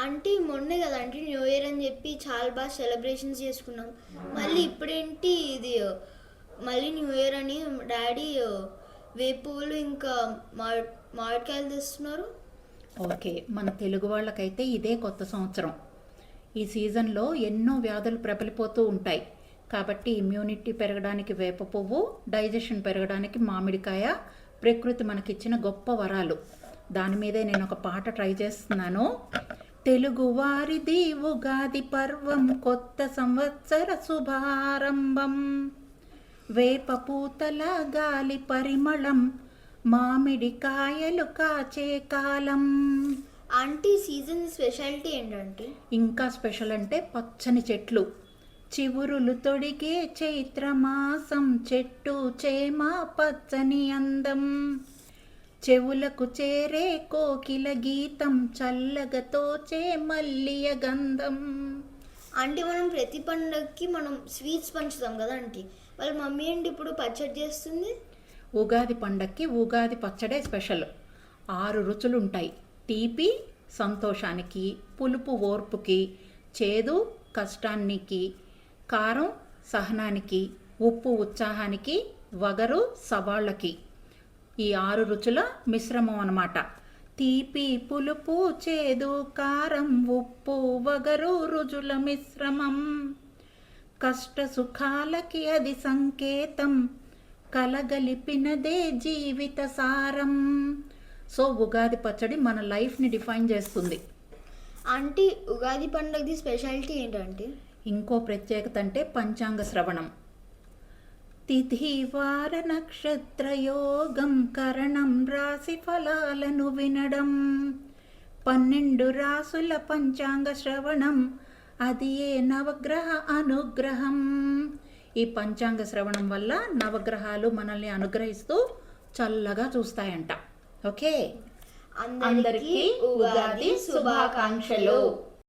అంటే మొన్నే కదా అంటే న్యూ ఇయర్ అని చెప్పి చాలా బాగా సెలబ్రేషన్స్ చేసుకున్నాం. మళ్ళీ ఇప్పుడేంటి ఇది మళ్ళీ న్యూ ఇయర్ అని డాడీ వేపువులు ఇంకా మామిడికాయలు తెస్తున్నారు. ఓకే, మన తెలుగు వాళ్ళకైతే ఇదే కొత్త సంవత్సరం. ఈ సీజన్లో ఎన్నో వ్యాధులు ప్రబలిపోతూ ఉంటాయి. కాబట్టి ఇమ్యూనిటీ పెరగడానికి వేప పువ్వు, డైజెషన్ పెరగడానికి మామిడికాయ ప్రకృతి మనకిచ్చిన గొప్ప వరాలు. దాని మీదే నేను ఒక పాట ట్రై చేస్తున్నాను. తెలుగు వారిది ఉగాది పర్వం, కొత్త సంవత్సర శుభారంభం. వేప పూతల గాలి పరిమళం, మామిడికాయలు కాచే కాలం. ఆంటీ సీజన్ స్పెషాలిటీ ఏంటంటే? ఇంకా స్పెషల్ అంటే పచ్చని చెట్లు, చివురులు తొడిగే చైత్రమాసం, చెట్టు చేమ పచ్చని అందం, చెవులకు చేరే కోకిల గీతం, చల్లగా తోచే మల్లియ గంధం. అంటే మనం ప్రతి పండుగకి మనం స్వీట్స్ పంచుతాం కదా ఆంటీ, వాళ్ళ మమ్మీ ఏంటి ఇప్పుడు పచ్చడి చేస్తుంది? ఉగాది పండక్కి ఉగాది పచ్చడే స్పెషల్. 6 రుచులు ఉంటాయి. తీపి సంతోషానికి, పులుపు ఓర్పుకి, చేదు కష్టానికి, కారం సహనానికి, ఉప్పు ఉత్సాహానికి, వగరు సవాళ్ళకి. ఈ 6 రుచుల మిశ్రమం అన్నమాట. తీపి పులుపు చేదు కారం ఉప్పు వగరు రుచుల మిశ్రమం. కష్ట సుఖాలకి అది సంకేతం, కలగలిపినదే జీవిత సారం. సో ఉగాది పచ్చడి మన లైఫ్ని డిఫైన్ చేస్తుంది. ఆంటీ ఉగాది పండుగది స్పెషాలిటీ ఏంటంటే? ఇంకో ప్రత్యేకత అంటే పంచాంగ శ్రవణం. తిథి వార నక్షత్ర యోగం, కరణం రాశి ఫలాలను వినడం. 12 రాసుల పంచాంగ శ్రవణం, అది ఏ నవగ్రహ అనుగ్రహం. ఈ పంచాంగ శ్రవణం వల్ల నవగ్రహాలు మనల్ని అనుగ్రహిస్తూ చల్లగా చూస్తాయంట. ఓకే, అందరికీ ఉగాది శుభాకాంక్షలు.